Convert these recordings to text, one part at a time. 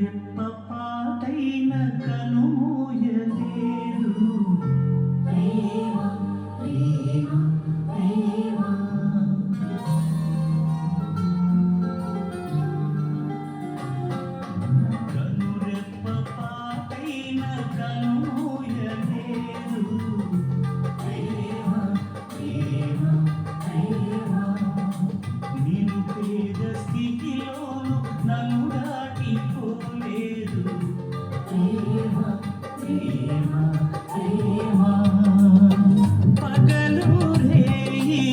రెప్పపాటైన కనుమూయలేదు. ప్రేమ ప్రేమ ప్రేమ కనురెప్పపాటైన కనుమూయలేదు. ప్రేమ ప్రేమ ప్రేమ నిరుపేద స్థితిలోను నన్ను దాటిపోలేదు. ప్రేమ ప్రేమ ప్రేమ పగలు రేయి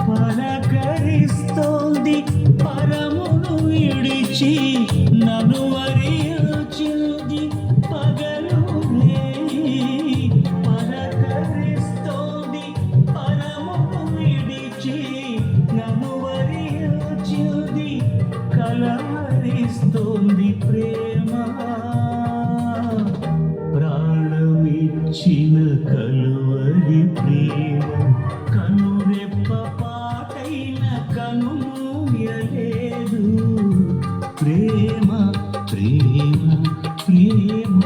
పలకరిస్తోంది, పరమును విడిచి నన్ను వరించింది. పగలు రేయి పలకరిస్తోంది, పరమును విడిచి నన్ను వరించింది. కలవరిస్తోంది ప్రేమ, ప్రాణమిచ్చిన కలువరి ప్రేమ. కనురెప్పపాటైన కనుమూయలేదు. ప్రేమ ప్రేమ ప్రేమ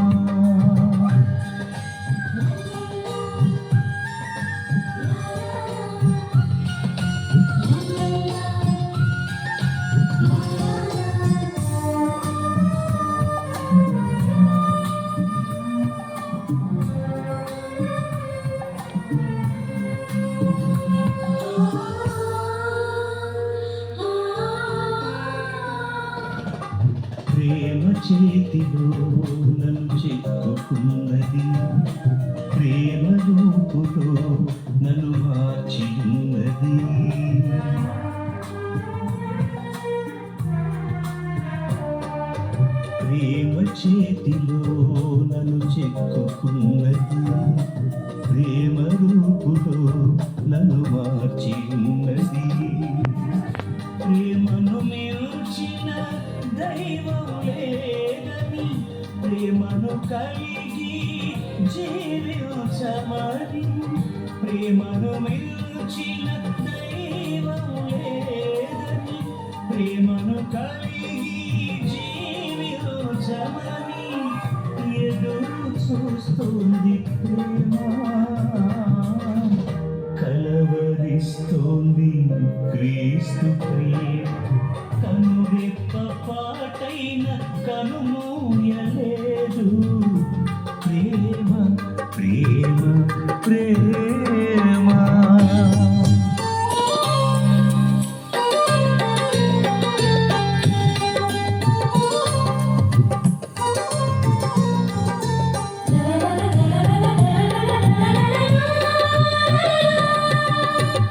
ప్రేమ చేతిలో నన్ను చెక్కుకున్నది, ప్రేమ రూపులో నన్ను మార్చి ఉన్నది. ప్రేమ చేతిలో నన్ను చెక్కుకున్నది, ప్రేమ రూపులో నన్ను మార్చి ఉన్నది. ప్రేమను మించిన దైవం లేదని, ప్రేమను కలిగి జీవించమని. ప్రేమను మించిన దైవం లేదని, ప్రేమను కలిగి జీవించమని ఎదురు చూస్తుంది ప్రేమ. కలవరిస్తోంది క్రీస్తు ప్రేమ. కనురెప్పపాటైన కనుమూయలేదు. ప్రేమ ప్రేమ ప్రేమ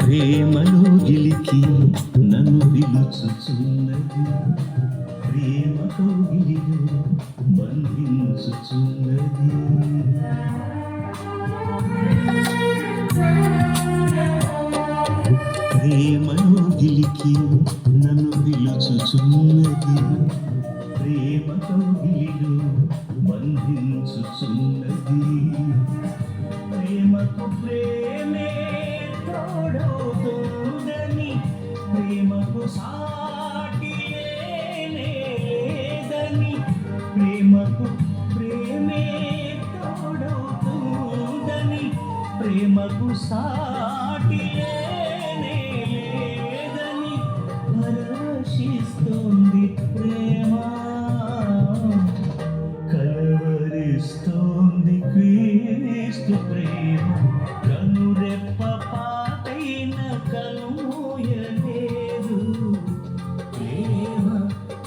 ప్రేమలో గిలికి నన్ను పిలుచుచున్నది, ప్రేమతో గిలిలో బంధించుచున్నది. ప్రేమలో గిలికి నన్ను పిలుచుచున్నది, ప్రేమతో గిలిలో బంధించుచున్నది. ప్రేమకు ప్రేమే తోడవుతుందని, ప్రేమకు సాటి లేదని. ప్రేమకు ప్రేమే తోడవుతుందని, ప్రేమకు సాటి లేదని పరవశిస్తోంది ప్రేమ. కలవరిస్తోంది క్రీస్తు ప్రేమ. కనురెప్పపాటైన కనుమూయలేదు. ప్రేమ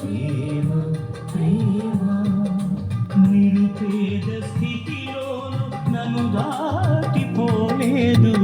ప్రేమ ప్రేమ నిరుపేద స్థితిలోను నన్ను దాటిపోలేదు.